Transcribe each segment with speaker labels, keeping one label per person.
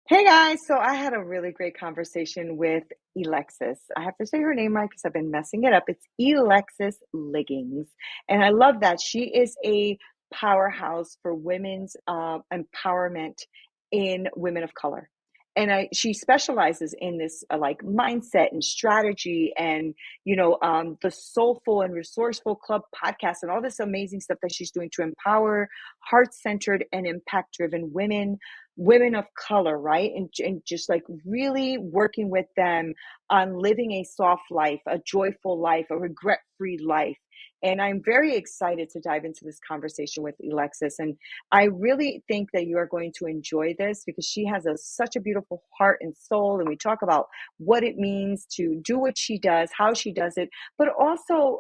Speaker 1: Hey guys, so I had a really great conversation with Elexus. I have to say her name right because I've been messing it up. It's Elexus Liggins. And I love that. She is a powerhouse for women's empowerment in women of color. And she specializes in this like mindset and strategy and the Soulful and Resourceful Club podcast and all this amazing stuff that she's doing to empower heart-centered and impact-driven women of color, right? And just like really working with them on living a soft life, a joyful life, a regret free life. And I'm very excited to dive into this conversation with Alexis. And I really think that you are going to enjoy this because she has such a beautiful heart and soul. And we talk about what it means to do what she does, how she does it, but also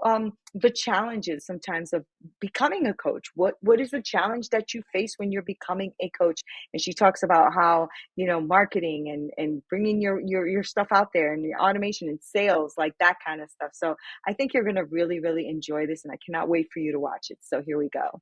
Speaker 1: the challenges sometimes of becoming a coach. What is the challenge that you face when you're becoming a coach? And she talks about how marketing and bringing your stuff out there and your automation and sales, like that kind of stuff. So I think you're going to really enjoy this, and I cannot wait for you to watch it. So here we go.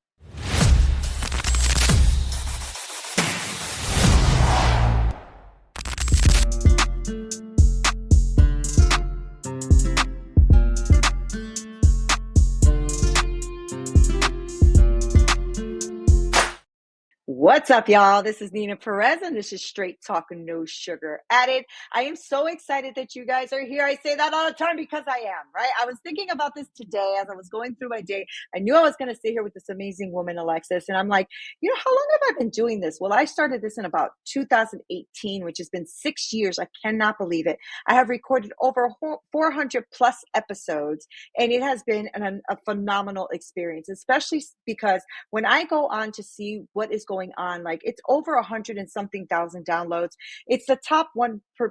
Speaker 1: What's up, y'all? This is Neena Perez, and this is Straight Talk, no sugar added. I am so excited that you guys are here. I say that all the time because I am, right? I was thinking about this today as I was going through my day. I knew I was going to sit here with this amazing woman, Alexis, and I'm like, how long have I been doing this? Well, I started this in about 2018, which has been 6 years. I cannot believe it. I have recorded over 400 plus episodes, and it has been a phenomenal experience, especially because when I go on to see what is going on, like it's over 100 and something thousand downloads. It's the top 1.5%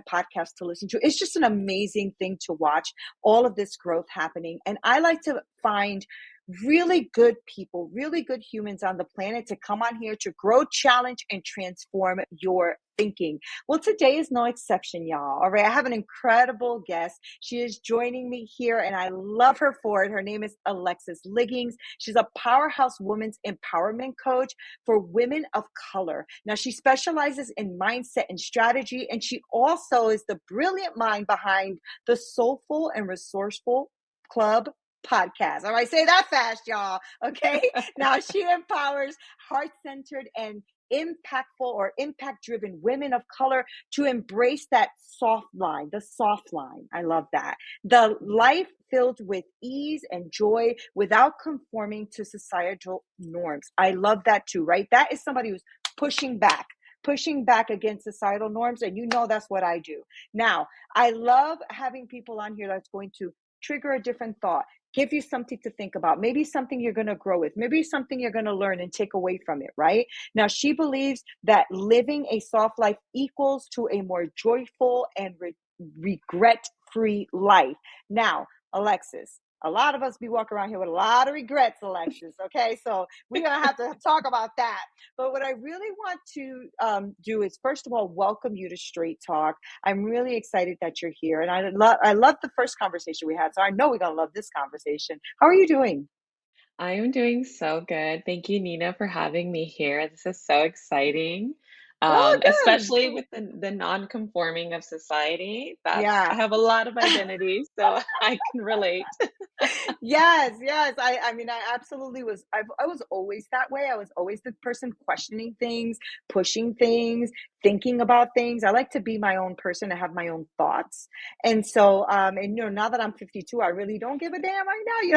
Speaker 1: podcast to listen to. It's just an amazing thing to watch, all of this growth happening. And I like to find really good people, really good humans on the planet to come on here to grow, challenge, and transform your thinking. Well, today is no exception, y'all. All right. I have an incredible guest. She is joining me here, and I love her for it. Her name is Elexus Liggins. She's a powerhouse women's empowerment coach for women of color. Now, she specializes in mindset and strategy, and she also is the brilliant mind behind the Soulful and Resourceful Club podcast. All right, say that fast, y'all. Okay. Now she empowers heart-centered and impactful or impact-driven women of color to embrace that soft line, the soft line. I love that. The life filled with ease and joy without conforming to societal norms. I love that too, right? That is somebody who's pushing back against societal norms. And that's what I do. Now, I love having people on here that's going to trigger a different thought, give you something to think about, maybe something you're going to grow with, maybe something you're going to learn and take away from it, right? Now, she believes that living a soft life equals to a more joyful and regret-free life. Now, Alexis, a lot of us be walking around here with a lot of regrets, Alexis. Okay, so we're going to have to talk about that. But what I really want to do is, first of all, welcome you to Straight Talk. I'm really excited that you're here. And I love the first conversation we had. So I know we're going to love this conversation. How are you doing?
Speaker 2: I am doing so good. Thank you, Nina, for having me here. This is so exciting,
Speaker 1: Oh, good.
Speaker 2: especially with the non-conforming of society. I
Speaker 1: Yeah.
Speaker 2: have a lot of identities, so I can relate.
Speaker 1: Yes. I mean, I absolutely was. I was always that way. I was always the person questioning things, pushing things, thinking about things. I like to be my own person. I have my own thoughts. And so, and now that I'm 52, I really don't give a damn right now. You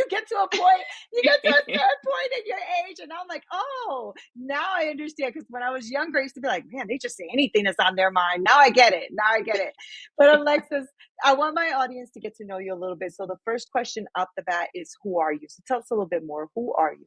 Speaker 1: get to a point, you get to a certain point in your age, and I'm like, oh, now I understand. Because when I was younger, I used to be like, man, they just say anything that's on their mind. Now I get it. Now I get it. But Alexis, I want my audience to get to know you a little bit. So the first question up the bat is, who are you? So tell us a little bit more. Who are you?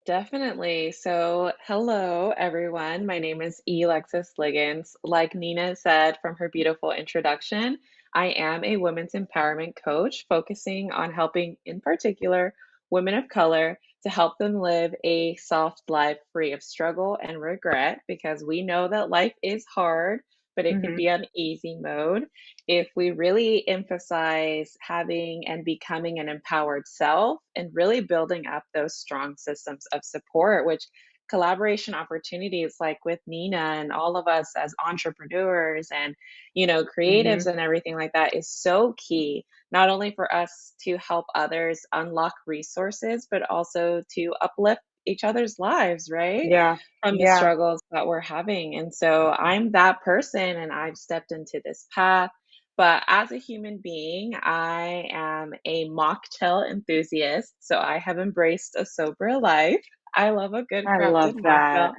Speaker 2: Definitely. So, hello, everyone. My name is Elexus Liggins. Like Nina said from her beautiful introduction, I am a women's empowerment coach focusing on helping, in particular, women of color to help them live a soft life free of struggle and regret because we know that life is hard, but it can
Speaker 1: Mm-hmm.
Speaker 2: be on easy mode if we really emphasize having and becoming an empowered self and really building up those strong systems of support, which collaboration opportunities like with Nina and all of us as entrepreneurs and, you know, creatives
Speaker 1: Hmm.
Speaker 2: and everything like that is so key, not only for us to help others unlock resources, but also to uplift each other's lives, right?
Speaker 1: Yeah.
Speaker 2: From the
Speaker 1: Yeah.
Speaker 2: struggles that we're having. And so I'm that person and I've stepped into this path. But as a human being, I am a mocktail enthusiast. So I have embraced a sober life. I love a good
Speaker 1: I
Speaker 2: crafted
Speaker 1: love that.
Speaker 2: mocktail.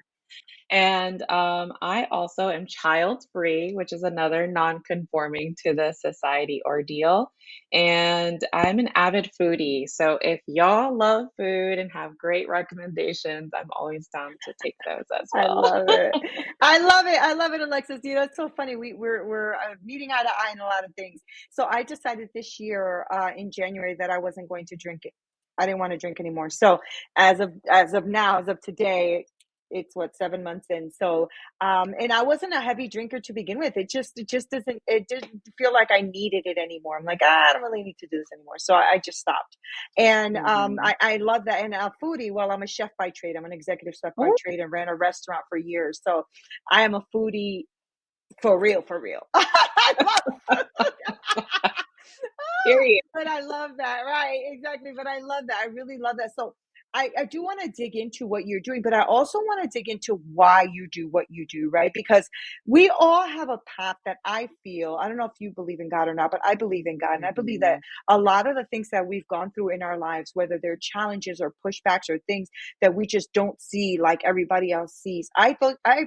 Speaker 2: And I also am child free, which is another non conforming to the society ordeal. And I'm an avid foodie. So if y'all love food and have great recommendations, I'm always down to take those as
Speaker 1: I
Speaker 2: well.
Speaker 1: love it. I love it. I love it, Alexis. You know, it's so funny. We're meeting eye to eye in a lot of things. So I decided this year, in January, that I wasn't going to drink it. I didn't want to drink anymore. So as of now, as of today, it's what, 7 months in. So and I wasn't a heavy drinker to begin with. It just doesn't, it didn't feel like I needed it anymore. I'm like, I don't really need to do this anymore. So I just stopped. And
Speaker 2: Mhm.
Speaker 1: I love that. And foodie, well, I'm a chef by trade. I'm an executive chef by
Speaker 2: Oh,
Speaker 1: trade and ran a restaurant for years. So I am a foodie for real, for real. I love food.
Speaker 2: period.
Speaker 1: But I love that. Right. Exactly. But I love that. I really love that. So I do want to dig into what you're doing, but I also want to dig into why you do what you do, right? Because we all have a path that I feel, I don't know if you believe in God or not, but I believe in God. And I believe that
Speaker 2: Mhm.
Speaker 1: a lot of the things that we've gone through in our lives, whether they're challenges or pushbacks or things that we just don't see like everybody else sees, I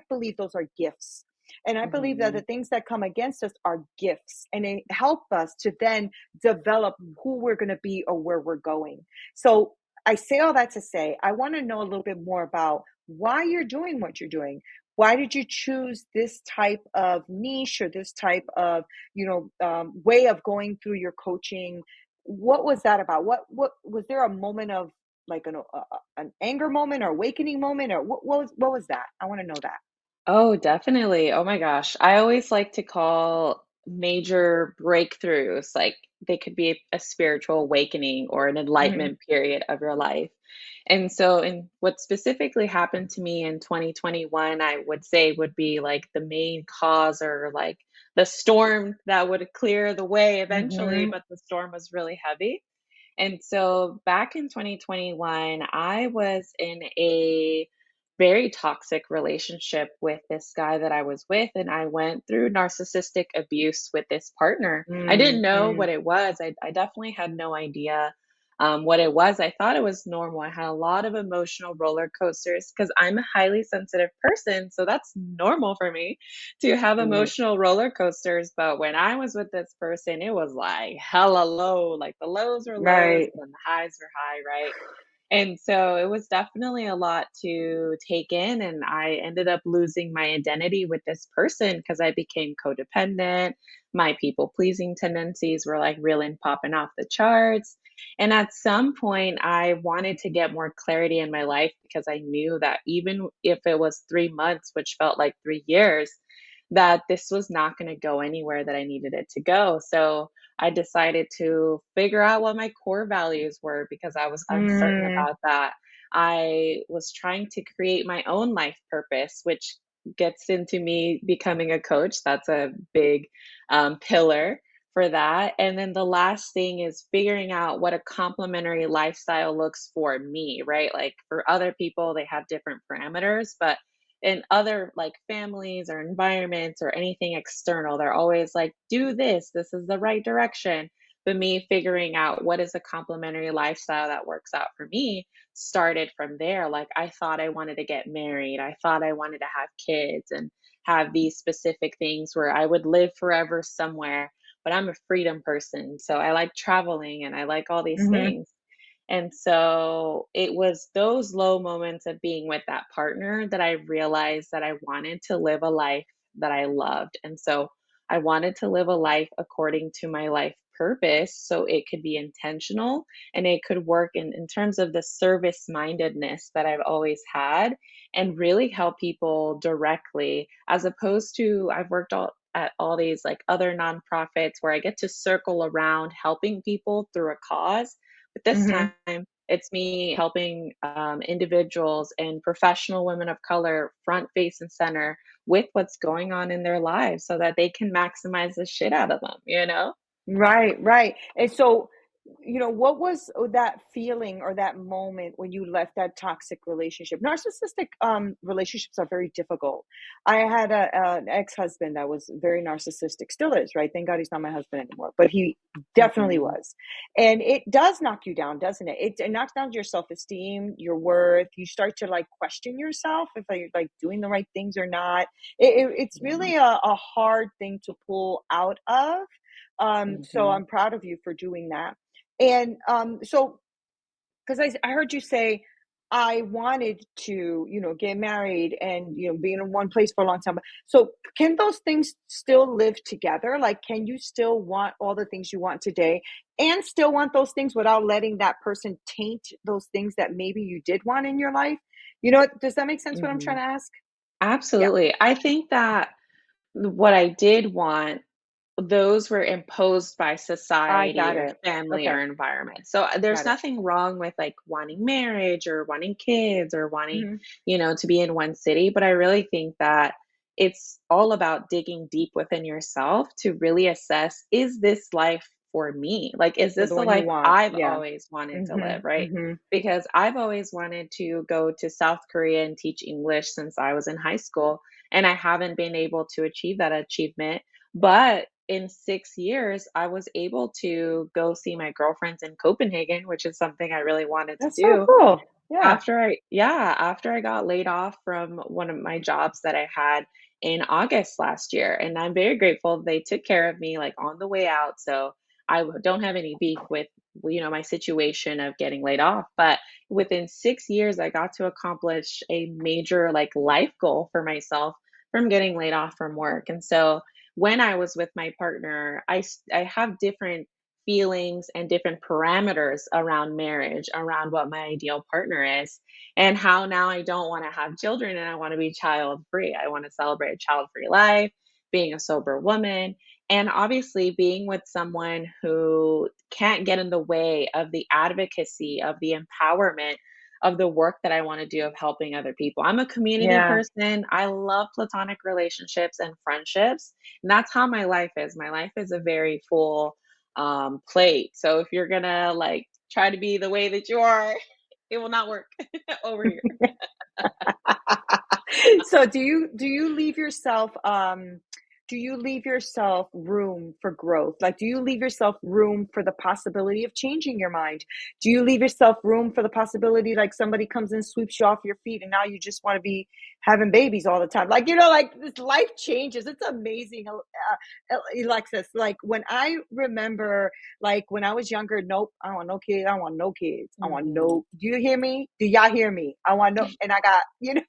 Speaker 1: believe those are gifts. And I believe that the
Speaker 2: Mhm.
Speaker 1: things that come against us are gifts and they help us to then develop who we're going to be or where we're going. So I say all that to say, I want to know a little bit more about why you're doing what you're doing. Why did you choose this type of niche or this type of, way of going through your coaching? What was that about? What was there a moment of like an anger moment or awakening moment or what was that? I want to know that.
Speaker 2: Oh, definitely. Oh my gosh. I always like to call major breakthroughs like they could be a spiritual awakening or an
Speaker 1: Hmm.
Speaker 2: enlightenment period of your life. And so, in what specifically happened to me in 2021, I would say would be like the main cause or like the storm that would clear the way eventually,
Speaker 1: Hmm.
Speaker 2: but the storm was really heavy. And so back in 2021, I was in a very toxic relationship with this guy that I was with, and I went through narcissistic abuse with this partner. I didn't know
Speaker 1: Mm-hmm.
Speaker 2: what it was. I definitely had no idea what it was. I thought it was normal. I had a lot of emotional roller coasters because I'm a highly sensitive person. So that's normal for me to have
Speaker 1: Hmm.
Speaker 2: emotional roller coasters. But when I was with this person, it was like hella low. Like the lows were lows
Speaker 1: Right.
Speaker 2: and the highs were high, right? And so it was definitely a lot to take in. And I ended up losing my identity with this person because I became codependent. My people pleasing tendencies were like really popping off the charts. And at some point, I wanted to get more clarity in my life because I knew that even if it was 3 months, which felt like 3 years, that this was not going to go anywhere that I needed it to go. So I decided to figure out what my core values were because I was uncertain
Speaker 1: Mm.
Speaker 2: about that. I was trying to create my own life purpose, which gets into me becoming a coach. That's a big pillar for that. And then the last thing is figuring out what a complementary lifestyle looks for me, right? Like for other people, they have different parameters, but in other like families or environments or anything external, they're always like, do this is the right direction. But me figuring out what is a complementary lifestyle that works out for me started from there. Like, I thought I wanted to get married, I thought I wanted to have kids and have these specific things where I would live forever somewhere. But I'm a freedom person. So I like traveling and I like all these
Speaker 1: Mhm.
Speaker 2: things. And so it was those low moments of being with that partner that I realized that I wanted to live a life that I loved. And so I wanted to live a life according to my life purpose so it could be intentional and it could work in terms of the service mindedness that I've always had and really help people directly as opposed to I've worked at all these like other nonprofits where I get to circle around helping people through a cause, but this
Speaker 1: Mhm.
Speaker 2: time It's me helping individuals and professional women of color front, face, and center with what's going on in their lives so that they can maximize the shit out of them, you know?
Speaker 1: Right, right. And so, what was that feeling or that moment when you left that toxic relationship? Narcissistic relationships are very difficult. I had an ex-husband that was very narcissistic, still is, right? Thank God he's not my husband anymore, but he definitely
Speaker 2: Mhm.
Speaker 1: was. And it does knock you down, doesn't it? It knocks down your self-esteem, your worth. You start to like question yourself if you're like doing the right things or not. It's
Speaker 2: Yeah.
Speaker 1: really a hard thing to pull out of. So
Speaker 2: Mhm.
Speaker 1: I'm proud of you for doing that. And so, because I heard you say, I wanted to, get married and, be in one place for a long time. So can those things still live together? Like, can you still want all the things you want today and still want those things without letting that person taint those things that maybe you did want in your life? Does that make sense what I'm trying
Speaker 2: Mhm.
Speaker 1: to ask? Yeah,
Speaker 2: Absolutely. I think that what I did want, those were imposed by
Speaker 1: I
Speaker 2: society
Speaker 1: got
Speaker 2: or
Speaker 1: it.
Speaker 2: family or
Speaker 1: Okay,
Speaker 2: environment. So there's
Speaker 1: got it.
Speaker 2: nothing wrong with like wanting marriage or wanting kids or wanting,
Speaker 1: Hmm.
Speaker 2: to be in one city. But I really think that it's all about digging deep within yourself to really assess, is this life for me? Like, is
Speaker 1: For the
Speaker 2: this the
Speaker 1: one you
Speaker 2: life
Speaker 1: want.
Speaker 2: I've
Speaker 1: Yeah.
Speaker 2: always wanted to
Speaker 1: Hmm.
Speaker 2: live, right?
Speaker 1: Hmm.
Speaker 2: Because I've always wanted to go to South Korea and teach English since I was in high school. And I haven't been able to achieve that achievement, but in 6 years, I was able to go see my girlfriends in Copenhagen, which is something I really wanted to
Speaker 1: That's so
Speaker 2: do.
Speaker 1: cool. Yeah.
Speaker 2: After I got laid off from one of my jobs that I had in August last year, and I'm very grateful they took care of me, like, on the way out, so don't have any beef with, my situation of getting laid off, but within 6 years, I got to accomplish a major, like, life goal for myself from getting laid off from work, and so when I was with my partner, I have different feelings and different parameters around marriage, around what my ideal partner is, and how now I don't want to have children and I want to be child free. I want to celebrate a child free life, being a sober woman, and obviously being with someone who can't get in the way of the advocacy, of the empowerment of the work that I want to do of helping other people. I'm a community
Speaker 1: Yeah.
Speaker 2: person. I love platonic relationships and friendships. And that's how my life is. My life is a very full plate. So if you're gonna like try to be the way that you are, it will not work over here.
Speaker 1: So do you leave yourself room for growth? Like, do you leave yourself room for the possibility of changing your mind? Do you leave yourself room for the possibility like somebody comes and sweeps you off your feet and now you just want to be having babies all the time? Like, like this life changes. It's amazing. Alexis, like when I remember, like when I was younger, nope, I don't want no kids. I don't want no kids. I want
Speaker 2: Mhm.
Speaker 1: no. Do you hear me? Do y'all hear me? I want no. And I got,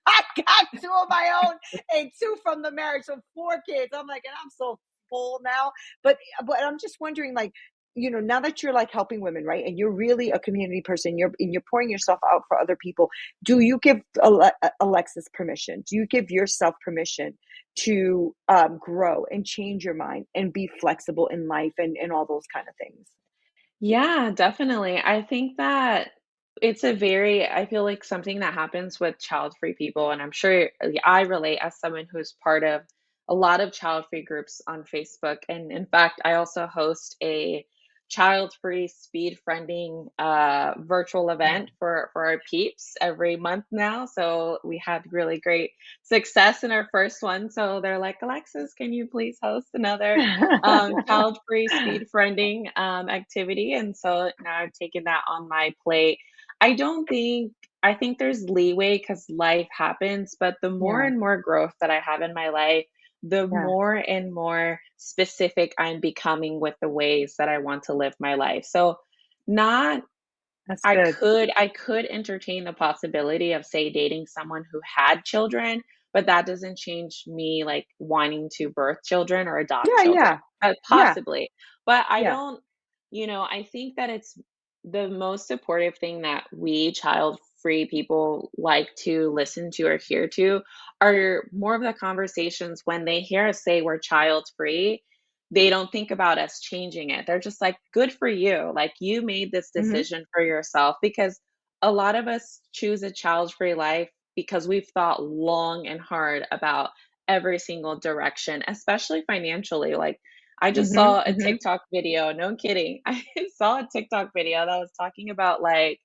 Speaker 1: I got two of my own and two from the marriage, so four kids. I'm like, and I'm so full now. But I'm just wondering, like, now that you're like helping women, right? And you're really a community person, you're pouring yourself out for other people. Do you give Alexis permission? Do you give yourself permission to grow and change your mind and be flexible in life and all those kind of things?
Speaker 2: Yeah, definitely. I think that I feel like something that happens with child-free people, and I'm sure I relate as someone who's part of a lot of child-free groups on Facebook. And in fact, I also host a child-free speed friending virtual event for our peeps every month now. So we had really great success in our first one. So they're like, Alexis, can you please host another child-free speed friending activity, and so now I've taken that on my plate. I don't think I think there's leeway because life happens, but the more
Speaker 1: Yeah,
Speaker 2: and more growth that I have in my life, the
Speaker 1: yeah,
Speaker 2: more and more specific I'm becoming with the ways that I want to live my life. So not
Speaker 1: that's good.
Speaker 2: I could entertain the possibility of, say, dating someone who had children, but that doesn't change me, like, wanting to birth children or adopt
Speaker 1: Yeah,
Speaker 2: children.
Speaker 1: yeah, yeah,
Speaker 2: Possibly, but I
Speaker 1: yeah.
Speaker 2: don't I think that it's the most supportive thing that we child-free people like to listen to or hear to are more of the conversations when they hear us say we're child-free, they don't think about us changing it. They're just like, "Good for you. Like, you made this
Speaker 1: Hmm.
Speaker 2: decision for yourself," because a lot of us choose a child-free life because we've thought long and hard about every single direction, especially financially. Like, I just
Speaker 1: Mm-hmm.
Speaker 2: saw a
Speaker 1: Mm-hmm.
Speaker 2: TikTok video, no kidding. I saw a TikTok video that was talking about like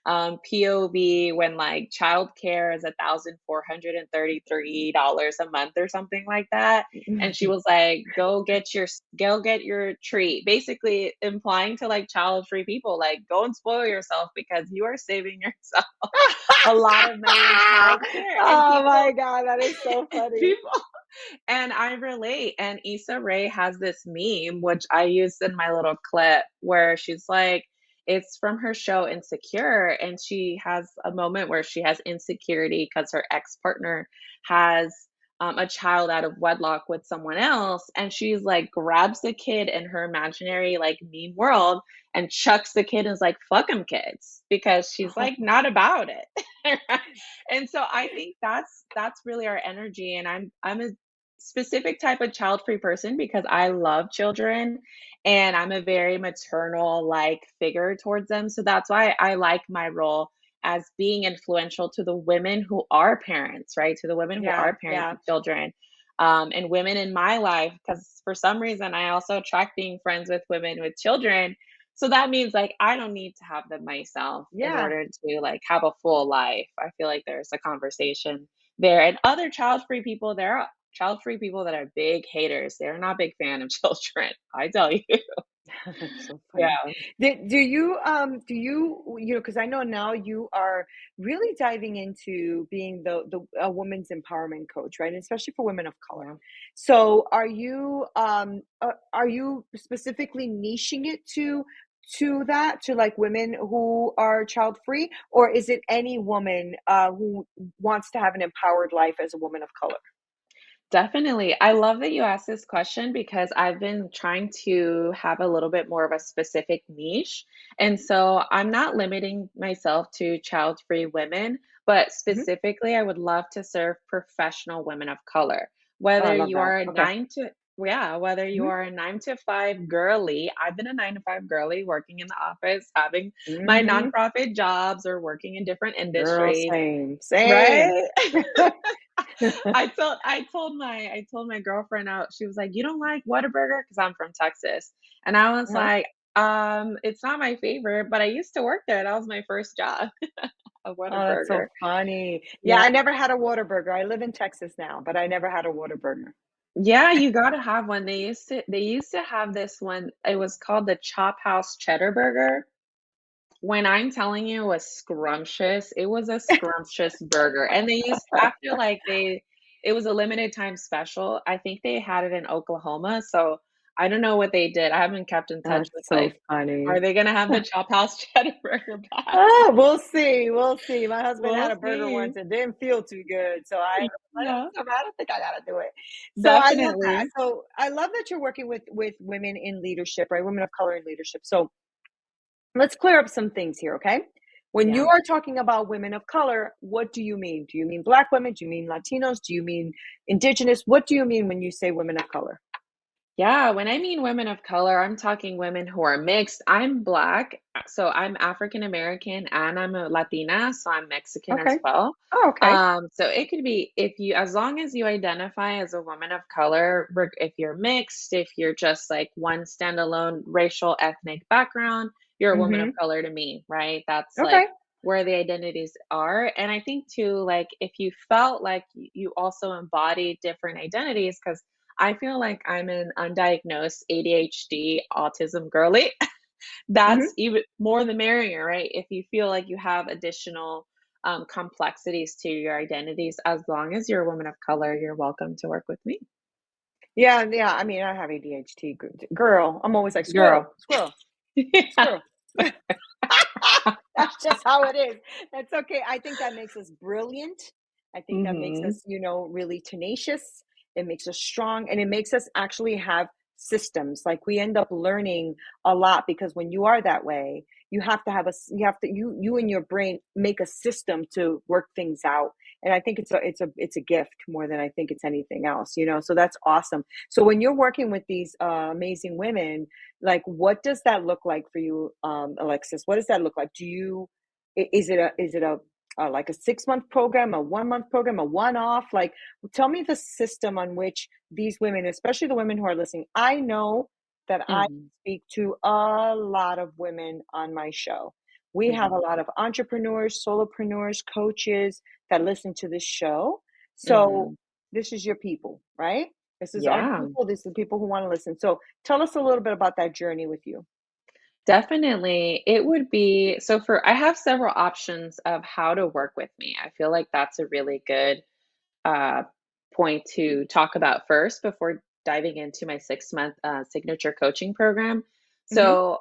Speaker 2: POV when like childcare is $1,433 a month or something like that. And she was like, go get your treat. Basically implying to like child-free people, like go and spoil yourself because you are saving yourself a lot of money in childcare. And
Speaker 1: Oh my God, that is so funny.
Speaker 2: people and I relate. And Issa Rae has this meme, which I used in my little clip, where she's like, it's from her show Insecure. And she has a moment where she has insecurity because her ex partner has a child out of wedlock with someone else. And she's like, grabs the kid in her imaginary, like, meme world and chucks the kid and is like, fuck them kids, because she's like, not about it. And so I think that's really our energy. And I'm a specific type of child-free person because I love children and I'm a very maternal like figure towards them. So that's why I like my role as being influential to the women who are parents, right? To the women who
Speaker 1: Yeah,
Speaker 2: are parents
Speaker 1: yeah.
Speaker 2: of children. And women in my life, because for some reason I also attract being friends with women with children. So that means like I don't need to have them myself in
Speaker 1: Yeah.
Speaker 2: order to like have a full life. I feel like there's a conversation there. And other child-free people, there are child-free people that are big haters. They're not big fan of children, I tell you.
Speaker 1: That's so funny.
Speaker 2: Yeah,
Speaker 1: Do you, because I know now you are really diving into being the a woman's empowerment coach, right? And especially for women of color.
Speaker 2: yeah.
Speaker 1: So are you specifically niching it to that, to like women who are child free, or is it any woman who wants to have an empowered life as a woman of color?
Speaker 2: Definitely. I love that you asked this question because I've been trying to have a little bit more of a specific niche. And so I'm not limiting myself to child-free women, but
Speaker 1: Hmm.
Speaker 2: specifically, I would love to serve professional women of color.
Speaker 1: Oh, I
Speaker 2: Whether
Speaker 1: love
Speaker 2: you
Speaker 1: that.
Speaker 2: are a
Speaker 1: Okay.
Speaker 2: whether you
Speaker 1: Hmm.
Speaker 2: are a 9 to 5 girly, I've been a 9 to 5 girly working in the office, having my
Speaker 1: Hmm.
Speaker 2: nonprofit jobs or working in different
Speaker 1: Girl,
Speaker 2: industries,
Speaker 1: same, same.
Speaker 2: right? I told my girlfriend out, she was like, "You don't like Whataburger?" Because I'm from Texas. And I was
Speaker 1: Uh-huh.
Speaker 2: like, it's not my favorite, but I used to work there. That was my first job, a
Speaker 1: Oh, that's so
Speaker 2: Whataburger.
Speaker 1: funny. Yeah,
Speaker 2: Yeah.
Speaker 1: I never had a Whataburger. I live in Texas now, but I never had a Whataburger.
Speaker 2: Yeah, you gotta have one. They used to have this one. It was called the Chop House Cheddar Burger. When I'm telling you it was scrumptious, it was a scrumptious burger, and they used after, like, it was a limited time special. I think they had it in Oklahoma, so I don't know what they did. I haven't kept in touch
Speaker 1: That's
Speaker 2: with,
Speaker 1: so
Speaker 2: like, are
Speaker 1: funny.
Speaker 2: they gonna have the Chop House Cheddar Burger back?
Speaker 1: Oh, we'll see. We'll see. My husband had
Speaker 2: We'll
Speaker 1: a burger once
Speaker 2: see.
Speaker 1: and didn't feel too good, so
Speaker 2: Yeah,
Speaker 1: I don't think I gotta do it. So I love that.
Speaker 2: definitely.
Speaker 1: So I love that you're working with women in leadership, right? Women of color in leadership. So let's clear up some things here, okay? When
Speaker 2: Yeah.
Speaker 1: you are talking about women of color, what do you mean? Do you mean Black women? Do you mean Latinos? Do you mean Indigenous? What do you mean when you say women of color?
Speaker 2: Yeah, when I mean women of color, I'm talking women who are mixed. I'm Black, so I'm African American and I'm a Latina, so I'm Mexican as
Speaker 1: Okay.
Speaker 2: well.
Speaker 1: Oh, okay.
Speaker 2: So it could be if you, as long as you identify as a woman of color, if you're mixed, if you're just like one standalone racial ethnic background, you're a woman of
Speaker 1: Mhm.
Speaker 2: color to me, right? That's like
Speaker 1: Okay.
Speaker 2: where the identities are. And I think too, like if you felt like you also embody different identities, because I feel like I'm an undiagnosed ADHD autism girly. That's
Speaker 1: Mhm.
Speaker 2: even more the merrier, right? If you feel like you have additional complexities to your identities, as long as you're a woman of color, you're welcome to work with me.
Speaker 1: Yeah, yeah. I mean, I have ADHD. Girl, I'm always like
Speaker 2: Girl.
Speaker 1: squirrel, squirrel,
Speaker 2: Yeah.
Speaker 1: squirrel. That's just how it is. That's okay. I think that makes us brilliant. I think that makes
Speaker 2: Hmm.
Speaker 1: us, really tenacious. It makes us strong and it makes us actually have systems. Like we end up learning a lot because when you are that way, you have to have you and your brain make a system to work things out. And I think it's a gift more than I think it's anything else. So that's awesome. So when you're working with these amazing women, like what does that look like for you, Alexis? What does that look like? is it a like a 6 month program, a 1 month program, a one off? Like, tell me the system on which these women, especially the women who are listening. I know that I
Speaker 2: Mhm.
Speaker 1: speak to a lot of women on my show. We have a
Speaker 2: Mhm.
Speaker 1: lot of entrepreneurs, solopreneurs, coaches that listen to this show. So
Speaker 2: Mhm.
Speaker 1: this is your people, right? This is our
Speaker 2: Yeah.
Speaker 1: people. This is the people who want to listen. So tell us a little bit about that journey with you.
Speaker 2: Definitely. It would be so for I have several options of how to work with me. I feel like that's a really good uh, point to talk about first before diving into my 6 month signature coaching program.
Speaker 1: Hmm.
Speaker 2: So,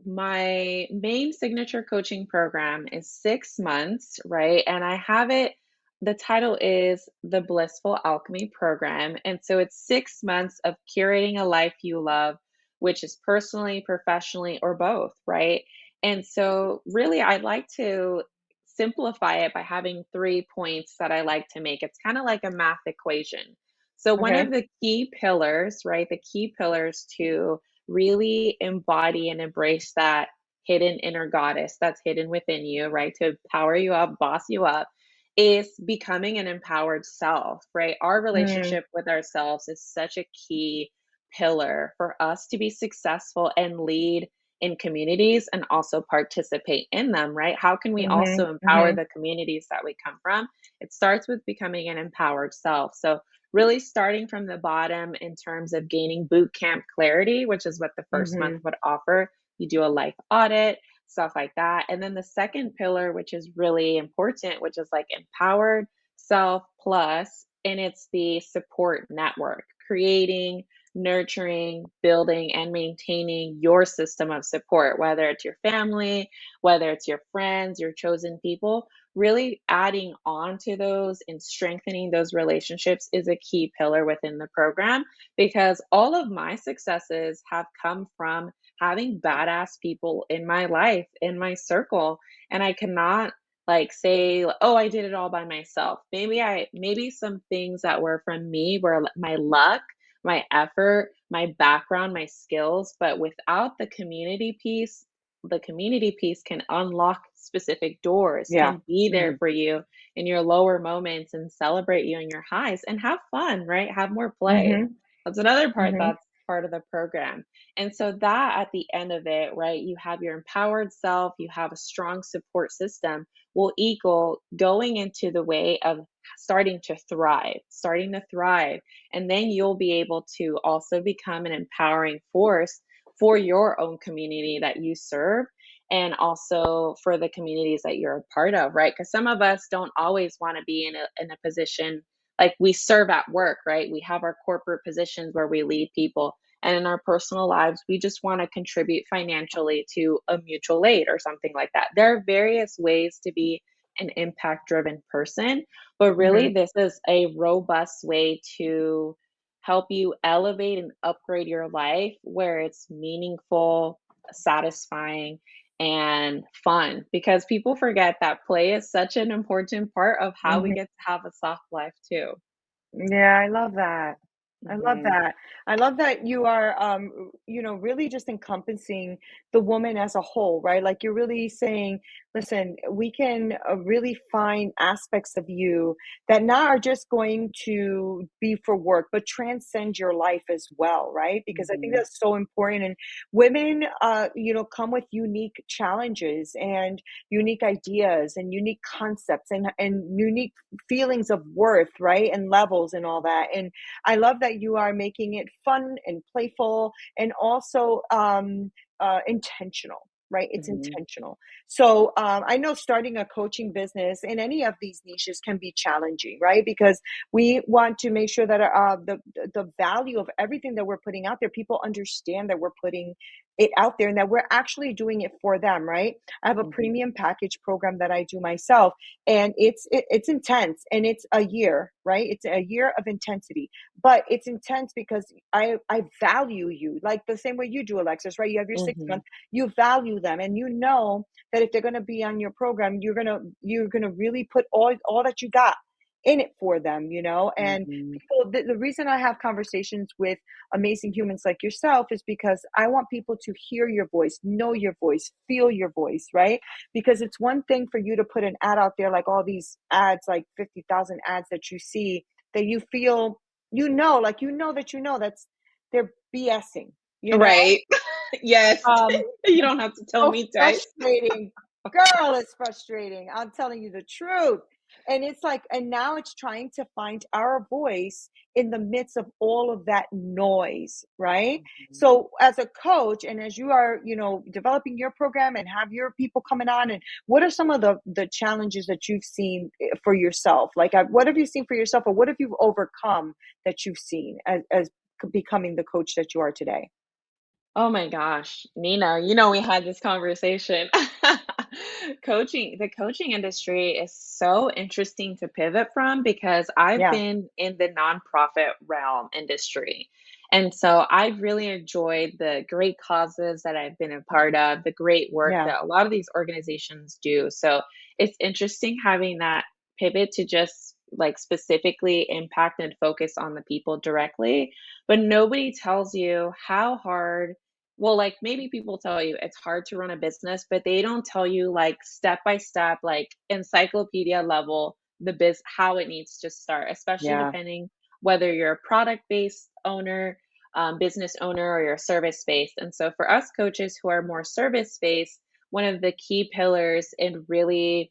Speaker 2: my main signature coaching program is 6 months, right? And I have it, the title is the Blissful Alchemy Program. And so, it's 6 months of curating a life you love, which is personally, professionally, or both, right? And so, really, I'd like to simplify it by having 3 points that I like to make. It's kind of like a math equation. So one
Speaker 1: Okay.
Speaker 2: of the key pillars, right? The key pillars to really embody and embrace that hidden inner goddess that's hidden within you, right? To power you up, boss you up, is becoming an empowered self, right? Our
Speaker 1: Mm,
Speaker 2: relationship with ourselves is such a key pillar for us to be successful and lead in communities and also participate in them, right? How can we
Speaker 1: mhm,
Speaker 2: also empower
Speaker 1: mhm,
Speaker 2: the communities that we come from? It starts with becoming an empowered self. So, really starting from the bottom in terms of gaining boot camp clarity, which is what the first month
Speaker 1: mhm,
Speaker 2: would offer. You do a life audit, stuff like that. And then the second pillar, which is really important, which is like empowered self plus, and it's the support network, creating, nurturing, building, and maintaining your system of support, whether it's your family, whether it's your friends, your chosen people. Really adding on to those and strengthening those relationships is a key pillar within the program because all of my successes have come from having badass people in my life, in my circle. And I cannot like say, oh, I did it all by myself. Maybe some things that were from me were my luck, my effort, my background, my skills, but without the community piece can unlock specific doors,
Speaker 1: yeah,
Speaker 2: can be there
Speaker 1: mhm,
Speaker 2: for you in your lower moments and celebrate you in your highs and have fun, right? Have more play.
Speaker 1: mhm,
Speaker 2: That's another part
Speaker 1: mhm,
Speaker 2: that's part of the program. And so that at the end of it, right, you have your empowered self, you have a strong support system will equal going into the way of starting to thrive and then you'll be able to also become an empowering force for your own community that you serve and also for the communities that you're a part of, right? Because some of us don't always want to be in a position like we serve at work, right? We have our corporate positions where we lead people. And in our personal lives, we just want to contribute financially to a mutual aid or something like that. There are various ways to be an impact driven person, but really,
Speaker 1: mhm,
Speaker 2: this is a robust way to help you elevate and upgrade your life where it's meaningful, satisfying, and fun. Because people forget that play is such an important part of how we
Speaker 1: mhm.
Speaker 2: get to have a soft life, too.
Speaker 1: Yeah, I love that. I love
Speaker 2: Hmm.
Speaker 1: that. I love that you are, really just encompassing the woman as a whole, right? Like you're really saying, listen, we can really find aspects of you that not are just going to be for work, but transcend your life as well, right? Because I think
Speaker 2: Hmm.
Speaker 1: that's so important. And women, come with unique challenges and unique ideas and unique concepts and unique feelings of worth, right? And levels and all that. And I love that you are making it fun and playful and also intentional. Right, it's
Speaker 2: Hmm.
Speaker 1: intentional. So I know starting a coaching business in any of these niches can be challenging, right? Because we want to make sure that the value of everything that we're putting out there, people understand that we're putting it out there and that we're actually doing it for them, right? I have a
Speaker 2: Hmm.
Speaker 1: premium package program that I do myself, and it's intense, and it's a year, right? It's a year of intensity, but it's intense because I value you like the same way you do, Alexis, right? You have your six
Speaker 2: Hmm.
Speaker 1: month, you value them, and you know that if they're going to be on your program, you're going to really put all that you got in it for them, you know? And
Speaker 2: Mhm.
Speaker 1: people, the reason I have conversations with amazing humans like yourself is because I want people to hear your voice, know your voice, feel your voice, right? Because it's one thing for you to put an ad out there, like all these ads, like 50,000 ads that you see that you feel, like, that that's, they're BSing, you know?
Speaker 2: Right. Yes.
Speaker 1: Um,
Speaker 2: You don't have to tell
Speaker 1: so
Speaker 2: me twice.
Speaker 1: frustrating. Girl, it's frustrating. I'm telling you the truth. And it's like, and now it's trying to find our voice in the midst of all of that noise, right?
Speaker 2: Mhm.
Speaker 1: So as a coach, and as you are, developing your program and have your people coming on, and what are some of the challenges that you've seen for yourself? Like, what have you seen for yourself, or what have you overcome that you've seen as becoming the coach that you are today?
Speaker 2: Oh my gosh, Nina, we had this conversation. The coaching industry is so interesting to pivot from because I've
Speaker 1: Yeah,
Speaker 2: been in the nonprofit realm industry. And so I've really enjoyed the great causes that I've been a part of, the great work
Speaker 1: yeah,
Speaker 2: that a lot of these organizations do. So it's interesting having that pivot to just like specifically impact and focus on the people directly, but nobody tells you how hard, well, like, maybe people tell you it's hard to run a business, but they don't tell you, like, step by step, like, encyclopedia level, how it needs to start, especially
Speaker 1: yeah,
Speaker 2: depending whether you're a product-based owner, business owner, or you're service-based. And so for us coaches who are more service-based, one of the key pillars in really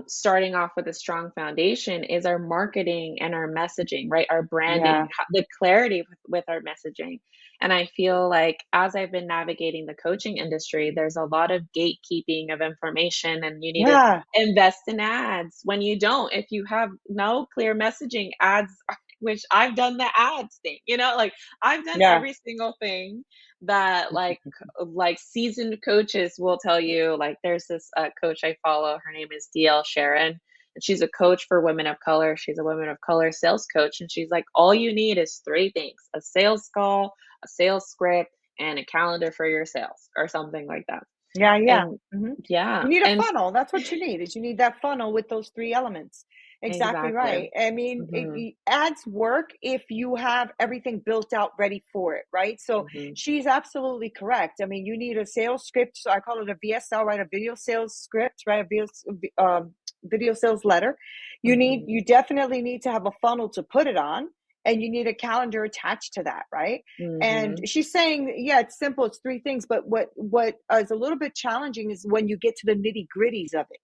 Speaker 2: starting off with a strong foundation is our marketing and our messaging, right? Our
Speaker 1: yeah,
Speaker 2: branding, the clarity with our messaging. And I feel like as I've been navigating the coaching industry, there's a lot of gatekeeping of information, and you need to
Speaker 1: yeah,
Speaker 2: invest in ads. When you don't, if you have no clear messaging, ads, which I've done the ads thing, like I've done
Speaker 1: yeah.
Speaker 2: every single thing that like seasoned coaches will tell you. Like there's this coach I follow, her name is DL Sharon, and she's a coach for women of color. She's a women of color sales coach, and she's like, all you need is three things: a sales call, a sales script, and a calendar for your sales, or something like that.
Speaker 1: Yeah, yeah.
Speaker 2: And
Speaker 1: Mhm.
Speaker 2: yeah,
Speaker 1: You need a
Speaker 2: and
Speaker 1: funnel. That's what you need. Is you need that funnel with those 3 elements. Exactly
Speaker 2: exactly.
Speaker 1: right. I mean,
Speaker 2: Hmm.
Speaker 1: ads work if you have everything built out ready for it, right? So
Speaker 2: Hmm.
Speaker 1: she's absolutely correct. I mean, you need a sales script. So I call it a VSL, right? A video sales script, right? Video sales letter.
Speaker 2: Hmm.
Speaker 1: You definitely need to have a funnel to put it on, and you need a calendar attached to that, right? And
Speaker 2: Hmm.
Speaker 1: she's saying, yeah, it's simple, it's 3 things, but what is a little bit challenging is when you get to the nitty-gritties of it,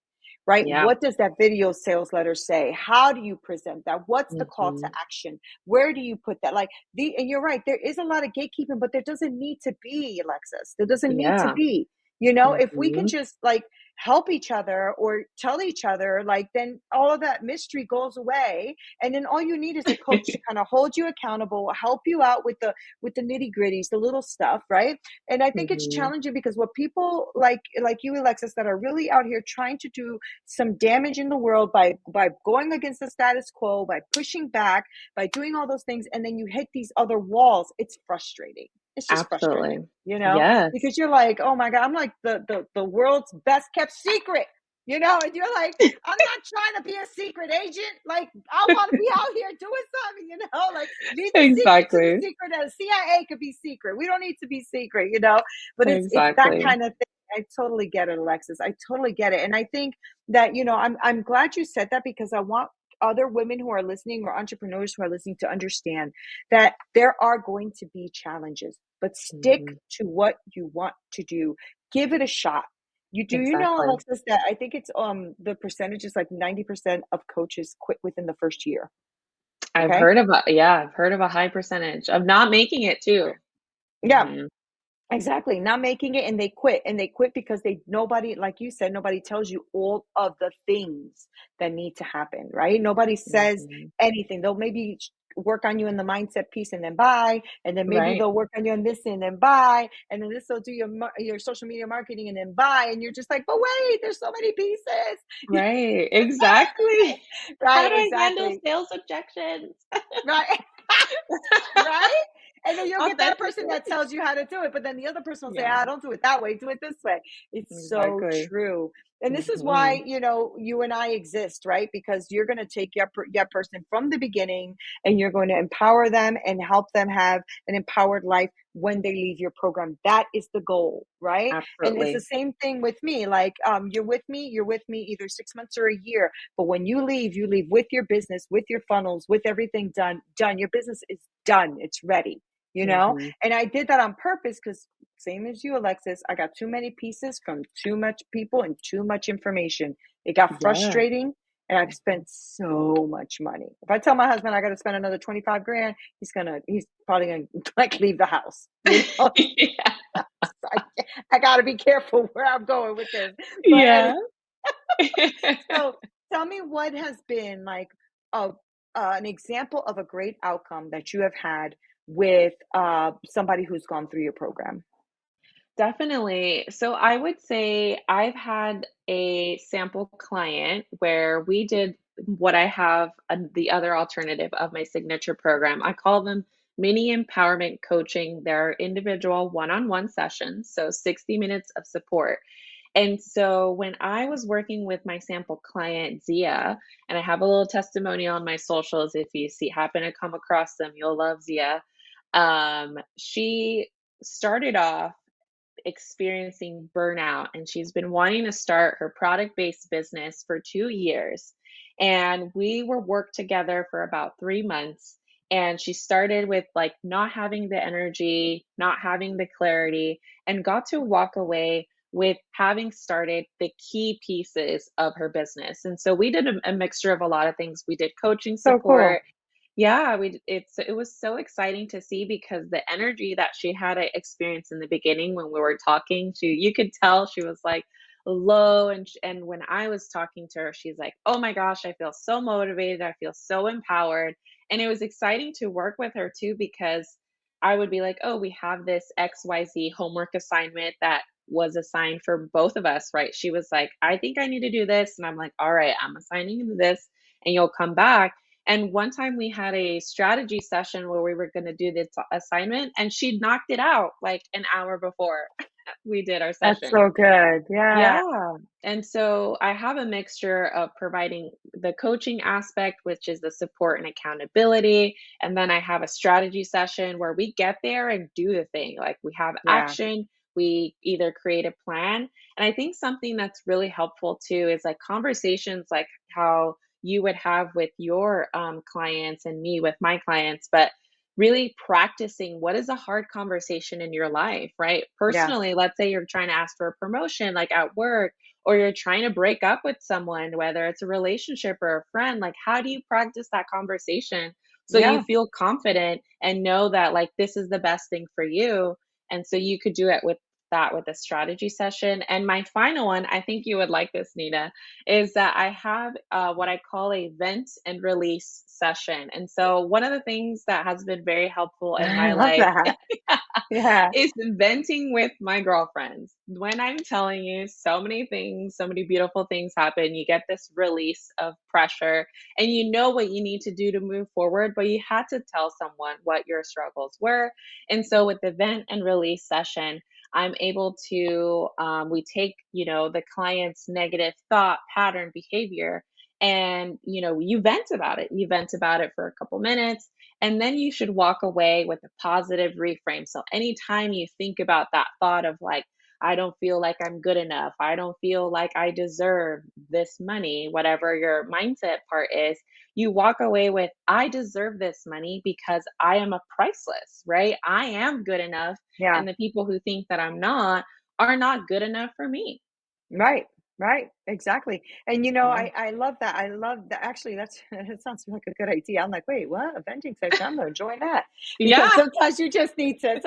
Speaker 1: right?
Speaker 2: Yeah.
Speaker 1: What does that video sales letter say? How do you present that? What's the call to
Speaker 2: Hmm.
Speaker 1: action? Where do you put that? Like, and you're right, there is a lot of gatekeeping, but there doesn't need to be, Alexis. There doesn't need to
Speaker 2: Yeah.
Speaker 1: be. If we can
Speaker 2: Hmm.
Speaker 1: just like help each other or tell each other, like, then all of that mystery goes away. And then all you need is a coach to kind of hold you accountable, help you out with the nitty gritties, the little stuff, right? And I think it's
Speaker 2: Hmm.
Speaker 1: challenging because what people like you, Alexis, that are really out here trying to do some damage in the world by going against the status quo, by pushing back, by doing all those things, and then you hit these other walls. It's frustrating. It's just frustrating,
Speaker 2: Absolutely. Yes.
Speaker 1: because you're like, oh my God, I'm like the world's best kept secret. And you're like, I'm not trying to be a secret agent. Like, I want to be out here doing something, like, leave the secret to the
Speaker 2: Exactly.
Speaker 1: secret, and CIA could be secret. We don't need to be secret, but it's that
Speaker 2: Exactly.
Speaker 1: kind of thing. I totally get it, Alexis. I totally get it. And I think that, I'm glad you said that, because I want other women who are listening, or entrepreneurs who are listening, to understand that there are going to be challenges, but stick
Speaker 2: Mhm.
Speaker 1: to what you want to do. Give it a shot. You know,
Speaker 2: Exactly.
Speaker 1: Alexis, that I think it's the percentage is like 90% of coaches quit within the first year. Okay.
Speaker 2: I've heard of a high percentage of not making it too.
Speaker 1: Yeah.
Speaker 2: Mhm.
Speaker 1: Exactly, not making it, and they quit because they nobody, like you said, nobody tells you all of the things that need to happen, right? Nobody says
Speaker 2: Mhm.
Speaker 1: anything. They'll maybe work on you in the mindset piece and then buy, and then maybe
Speaker 2: Right.
Speaker 1: they'll work on you on this and then buy, and then this will do your social media marketing and then buy, and you're just like, but wait, there's so many pieces.
Speaker 2: Right. Exactly. How
Speaker 1: Right,
Speaker 2: do I handle
Speaker 1: exactly.
Speaker 2: sales objections?
Speaker 1: Right. Right? And you'll get that person
Speaker 2: Authentically.
Speaker 1: that tells you how to do it, but then the other person will say,
Speaker 2: Yeah,
Speaker 1: don't do it that way, do it this way. It's so
Speaker 2: exactly.
Speaker 1: true. And this is
Speaker 2: Hmm.
Speaker 1: why, you and I exist, right? Because you're going to take your person from the beginning and you're going to empower them and help them have an empowered life when they leave your program. That is the goal, right? And it's the
Speaker 2: Absolutely.
Speaker 1: same thing with me. Like, you're with me either 6 months or a year. But when you leave with your business, with your funnels, with everything done. Your business is done. It's ready, you know?
Speaker 2: Hmm.
Speaker 1: And I did that on purpose because same as you, Alexis, I got too many pieces from too much people and too much information. It got
Speaker 2: Yeah.
Speaker 1: frustrating and I've spent so much money. If I tell my husband I got to spend another 25 grand, he's probably going to like leave the house,
Speaker 2: Yeah.
Speaker 1: So I got to be careful where I'm going with this. But
Speaker 2: Yeah.
Speaker 1: so tell me what has been like a an example of a great outcome that you have had with somebody who's gone through your program.
Speaker 2: Definitely. So I would say I've had a sample client where we did what I have the other alternative of my signature program. I call them mini empowerment coaching. They're individual one-on-one sessions, so 60 minutes of support. And so when I was working with my sample client, Zia, and I have a little testimonial on my socials, if you see happen to come across them, you'll love Zia. She started off experiencing burnout and she's been wanting to start her product based business for 2 years. And we were worked together for about 3 months. And she started with like not having the energy, not having the clarity, and got to walk away with having started the key pieces of her business. And so we did a mixture of a lot of things. We did coaching
Speaker 1: So
Speaker 2: support.
Speaker 1: cool.
Speaker 2: Yeah, it was so exciting to see because the energy that she had experienced in the beginning when we were talking, you could tell she was like low, and when I was talking to her, she's like, "Oh my gosh, I feel so motivated. I feel so empowered." And it was exciting to work with her too because I would be like, "Oh, we have this XYZ homework assignment that was assigned for both of us, right?" She was like, "I think I need to do this." And I'm like, "All right, I'm assigning you this and you'll come back." And one time we had a strategy session where we were going to do this assignment, and she knocked it out like an hour before we did our
Speaker 1: That's
Speaker 2: session.
Speaker 1: so good. Yeah.
Speaker 2: Yeah. And so I have a mixture of providing the coaching aspect, which is the support and accountability. And then I have a strategy session where we get there and do the thing. Like we have
Speaker 1: Yeah.
Speaker 2: action, we either create a plan. And I think something that's really helpful too is like conversations like how you would have with your clients and me with my clients, but really practicing what is a hard conversation in your life, right?
Speaker 1: Yeah.
Speaker 2: Personally, let's say you're trying to ask for a promotion, like at work, or you're trying to break up with someone, whether it's a relationship or a friend, like how do you practice that conversation so you
Speaker 1: Yeah.
Speaker 2: feel confident and know that like this is the best thing for you? And so you could do it with that with a strategy session. And my final one, I think you would like this, Nina, is that I have what I call a vent and release session. And so, one of the things that has been very helpful in
Speaker 1: I
Speaker 2: my
Speaker 1: love
Speaker 2: life
Speaker 1: that. Yeah.
Speaker 2: is venting with my girlfriends. When I'm telling you so many things, so many beautiful things happen, you get this release of pressure and you know what you need to do to move forward, but you had to tell someone what your struggles were. And so, with the vent and release session, I'm able to, we take, the client's negative thought, pattern, behavior, and, you vent about it. You vent about it for a couple minutes, and then you should walk away with a positive reframe. So anytime you think about that thought of like, I don't feel like I'm good enough, I don't feel like I deserve this money, whatever your mindset part is, you walk away with, I deserve this money because I am a priceless, right? I am good enough.
Speaker 1: Yeah.
Speaker 2: And the people who think that I'm not are not good enough for me.
Speaker 1: Right, right, exactly. And
Speaker 2: Yeah.
Speaker 1: I love that. I love that. Actually, that's that sounds like a good idea. I'm like, wait, what? A venting session? I'm gonna join that because
Speaker 2: Yeah.
Speaker 1: sometimes you just need to,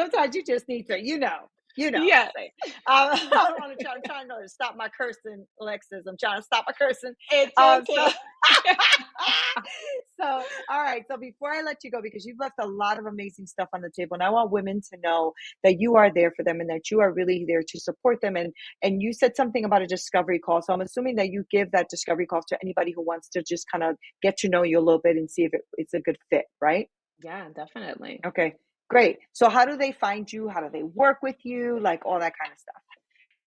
Speaker 2: Yes.
Speaker 1: say, I don't want to try. I'm trying to stop my cursing, Alexis. I'm trying to stop my cursing.
Speaker 2: It's
Speaker 1: So,
Speaker 2: okay.
Speaker 1: so all right. So before I let you go, because you've left a lot of amazing stuff on the table, and I want women to know that you are there for them and that you are really there to support them. And you said something about a discovery call. So I'm assuming that you give that discovery call to anybody who wants to just kind of get to know you a little bit and see if it's a good fit, right?
Speaker 2: Yeah, definitely.
Speaker 1: Okay. Great. So how do they find you? How do they work with you? Like all that kind of stuff.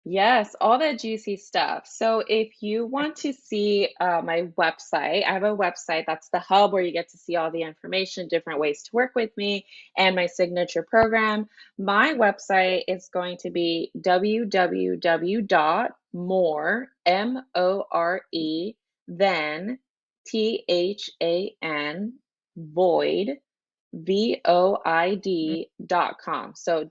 Speaker 2: Yes, all that juicy stuff. So if you want to see my website, I have a website that's the hub where you get to see all the information, different ways to work with me, and my signature program. My website is going to be www.more, M-O-R-E, then THAN, void,
Speaker 1: Mhm.
Speaker 2: void.com. So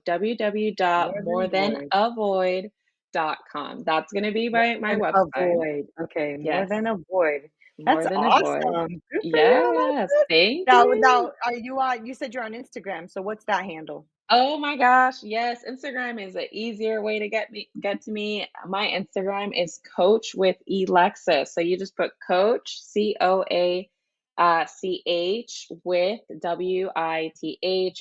Speaker 1: More than void.
Speaker 2: www.morethanavoid.com. That's going to be
Speaker 1: More
Speaker 2: my
Speaker 1: than
Speaker 2: website.
Speaker 1: avoid. Okay, more
Speaker 2: Yes,
Speaker 1: than avoid.
Speaker 2: more
Speaker 1: That's
Speaker 2: than a void.
Speaker 1: awesome. Good for you. That's
Speaker 2: Yes,
Speaker 1: good.
Speaker 2: thank
Speaker 1: Now,
Speaker 2: you.
Speaker 1: are you on? You said you're on Instagram. So what's that handle?
Speaker 2: Oh my gosh, yes, Instagram is an easier way to get to me. My Instagram is Coach with Elexus. So you just put Coach, COACH with WITH,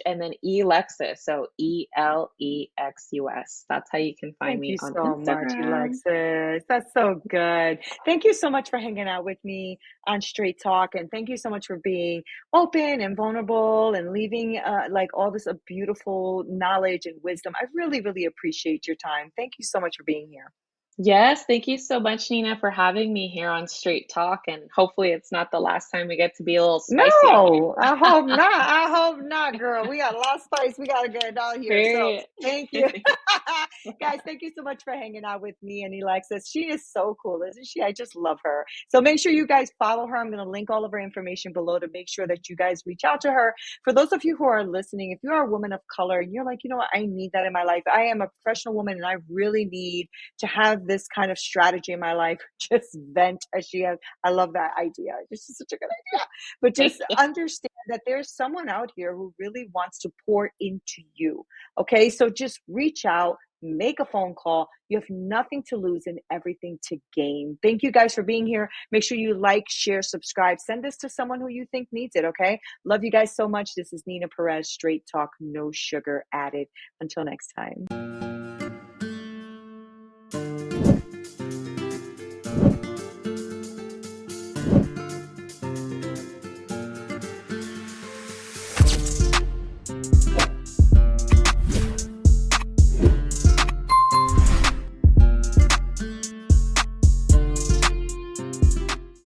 Speaker 2: and then Elexus. So ELEXUS. That's how you can find
Speaker 1: Thank
Speaker 2: me
Speaker 1: you
Speaker 2: on
Speaker 1: so much,
Speaker 2: Instagram.
Speaker 1: Alexis. That's so good. Thank you so much for hanging out with me on Straight Talk, and thank you so much for being open and vulnerable and leaving like all this beautiful knowledge and wisdom. I really, really appreciate your time. Thank you so much for being here.
Speaker 2: Yes, thank you so much, Nina, for having me here on Straight Talk, and hopefully it's not the last time we get to be a little spicy up
Speaker 1: No, I hope not. I hope not, girl. We got a lot of spice. We got to get down here. So
Speaker 2: here.
Speaker 1: thank you. Guys, thank you so much for hanging out with me and Alexis. She is so cool, isn't she? I just love her. So make sure you guys follow her. I'm going to link all of her information below to make sure that you guys reach out to her. For those of you who are listening, if you are a woman of color and you're like, you know what, I need that in my life. I am a professional woman and I really need to have this kind of strategy in my life. Just vent as she has. I love that idea. This is such a good idea. But just understand that there's someone out here who really wants to pour into you. Okay. So just reach out, make a phone call. You have nothing to lose and everything to gain. Thank you guys for being here. Make sure you like, share, subscribe. Send this to someone who you think needs it. Okay. Love you guys so much. This is Neena Perez, Straight Talk, no sugar added. Until next time.